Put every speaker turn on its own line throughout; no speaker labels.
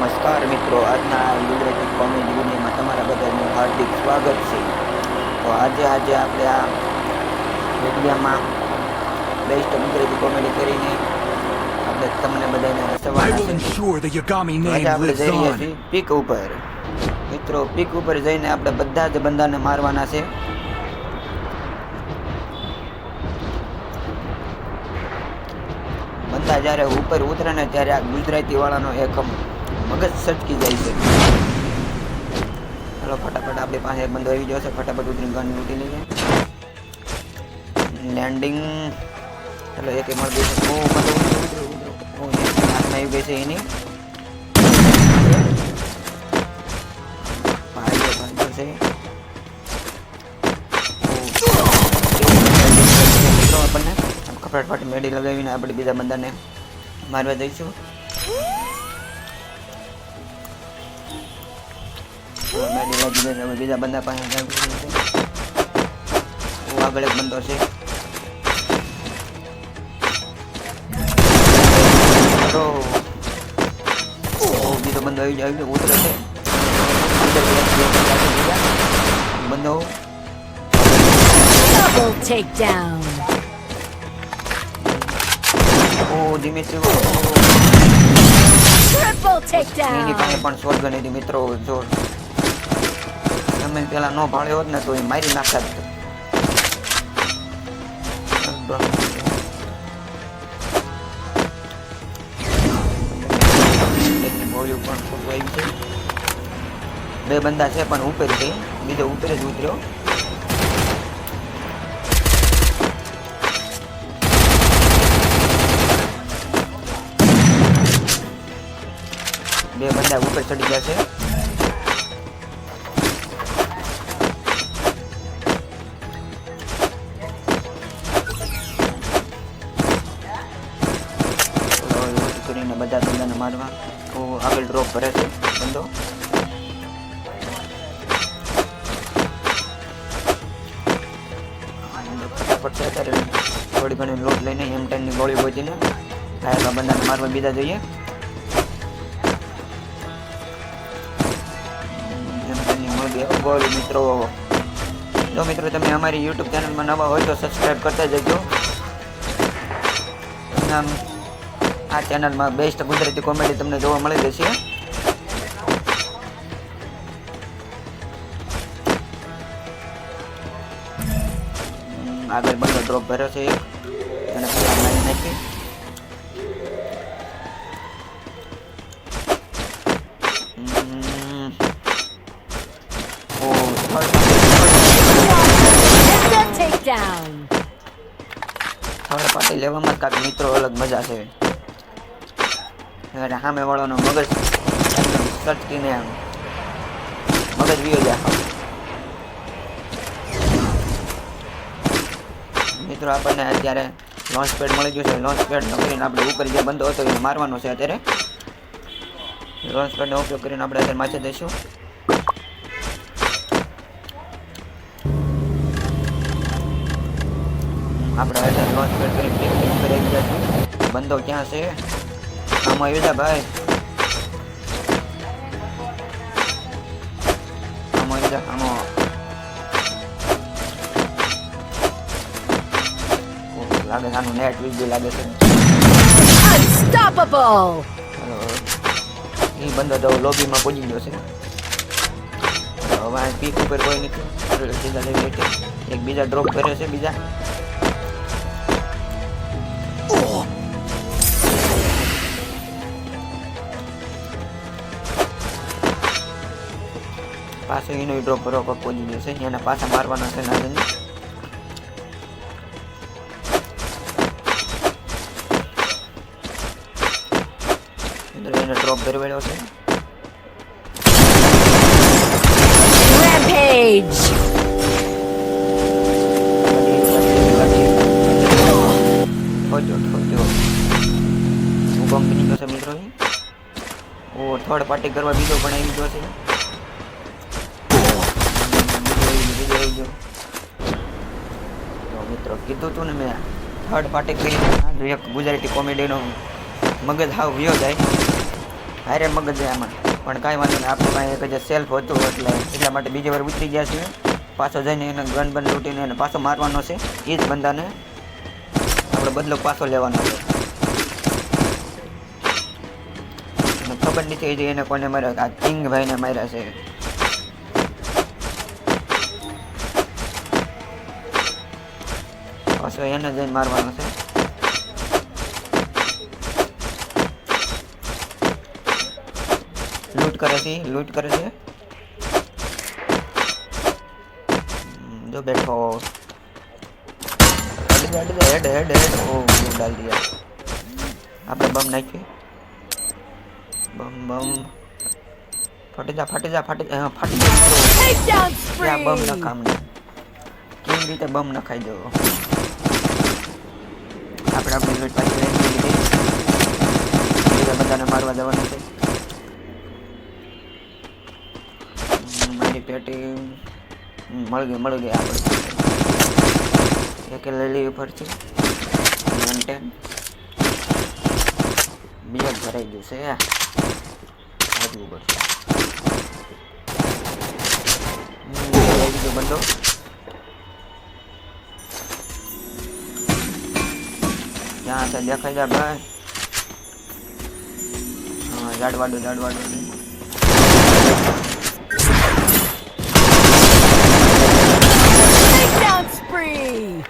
નમસ્કાર મિત્રો, આજના ગુજરાતી કોમેડી વિડીયોમાં તમારા બધાનું હાર્દિક સ્વાગત છે. તો આજે આપણે આ વિડીયોમાં બેસ્ટ ગુજરાતી કોમેડી કરીને આપણે તમને બધાને હસવાના છે. આજે આપણે જઈ રહ્યા છીએ પીક ઉપર. મિત્રો, પીક ઉપર જઈને આપણે બધા જ બંદાને મારવાના છે. બંદા જ્યારે ઉપર ઉતરે ને ત્યારે આ ગુજરાતી વાળાનો એક મગજ સટકી જાય છે. ચાલો ફટાફટ આપણી પાસે એક બંદો આવી ગયો છે. ફટાફટ ઉતરીને ગન લૂંટી લઈએ. લેન્ડિંગ. ચાલો એક મળી ગયું છે. હાથમાં આવી ગઈ છે એની. આપણને ફટાફટ મેડી લગાવીને આપણે બીજા બંદાને મારવા જઈશું. મેડી લાગી જાય હવે બીજા બંદા પાસે આગળ એક બંદો છે. બીજો બંદો આવી જાય ઉતરે છે. બંદો
Double takedown.
ધીમે
Triple takedown.
એની પાસે પણ શોટગન હતી મિત્રો. જો તમે પેલા નો ભાળ્યો હોત ને તો એ મારી નાખતા જ. બે બંદા છે પણ ઉપર છે. બીજો ઉપર જ ઉતર્યો. બે બંદા ઉપર ચડી ગયા છે. કરીને બધા બંદાને મારવા આગળ ડ્રોપ કરે છે બંદો. ફટાફટ છે અત્યારે થોડી ઘણી લોટ લઈને M10ની ગોળી બોજીને આયેલા બંદાને મારવા બીજા જોઈએ. ગોળી મિત્રો, જો મિત્રો તમે અમારી YouTube ચેનલમાં નવા હોય તો સબસ્ક્રાઈબ કરતા જજો. આ ચેનલમાં બેસ્ટ ગુજરાતી કોમેડી તમને જોવા મળી જશે. આગળ બંદો ડ્રોપ ભર્યો છે એક અને પેલા મારી નાખી. થર્ડ પાર્ટી લેવામાં કાંક મિત્રો અલગ મજા છે. સામે વાળાનો મગજ સટકીને મગજ વિયો જાય. મિત્રો આપણને અત્યારે લોન્ચ પેડ મળી ગયું છે. લોન્ચ પેડ કરીને આપણે ઉપર જે બંધો હતો એને મારવાનો છે. અત્યારે લોન્ચ પેડનો ઉપયોગ કરીને આપણે અત્યારે માથે દઈશું. આપણે અત્યારે લોન્ચ પેડ કરીને ઉપર આવી ગયા છીએ. બંધો ક્યાં છે? આમાં આવી જા ભાઈ. આમાં આવી જા. આમાં લાગે છે આનું નેટ વીજ લાગે છે.
Unstoppable.
એ બંદો તો લોબીમાં પહોંચી ગયો છે. હવે પીક ઉપર કોઈ નથી. સીધા લઈ એક બીજા ડ્રોપ કર્યો છે. બીજા પાછો એનો ડ્રોપ ભરવા પર પહોંચી ગયો છે. એને પાછા મારવાના છે નાદન. એને ડ્રોપ ભરવેલો છે.
Rampage.
બની ગયો છે મિત્રો. થર્ડ પાર્ટી કરવા બીજો પણ આવી ગયો છે. મિત્રો કીધું તું ને મેં થર્ડ પાર્ટી કરી એક ગુજરાતી કોમેડીનો મગજ હાવ વ્યો જાય. હારે મગજ છે આમાં, પણ કાંઈ વાંધો નહીં. આપણે પાસે એક જ સેલ્ફ હતું એટલે એટલા માટે બીજી વાર ઉતરી ગયા છીએ. પાછો જઈને એને ગન બન લૂંટીને એને પાછો મારવાનો છે. એ જ બંદાને આપણે બદલો પાછો લેવાનો છે. એને ખબર નથી હજી એને કોને માર્યા, આ કિંગ ભાઈને માર્યા છે. પાછો એને જઈને મારવાનો છે. લૂંટ કરે છે, લૂંટ કરે છે. जो बैठो हेड हेड हेड हेड ओ डाल दिया आपने बम नाखी बम बम फटे जा फटे जा फटे हाँ फटे जा
Takedown
क्या बम
spree.
ना काम नहीं केवी रीते बम ना खाई दो આપણે આપણી લૂંટ પાછી લઈ લીધી બીજા બધાને મારવા જવાનું છે મારી પેટી મળી ગઈ આપણે એક લઈ લેવી પડશે ઘંટે બીજા ભરાઈ ગયું છે હાજવું પડશે લઈ લીધો બંધો ક્યાં છે દેખાઈ જા ભાઈ હા જાડવાડો
Takedown spree.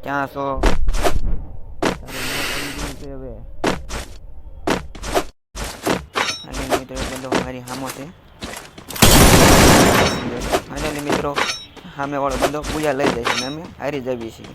ક્યાં છો? હવે ફાઇનલી મિત્રો એક બંદો મારી સામો છે. ફાઇનલી મિત્રો સામે વાળો બંદો પૂજા લઈ જાય છે અને અમે હારી જઈએ છીએ.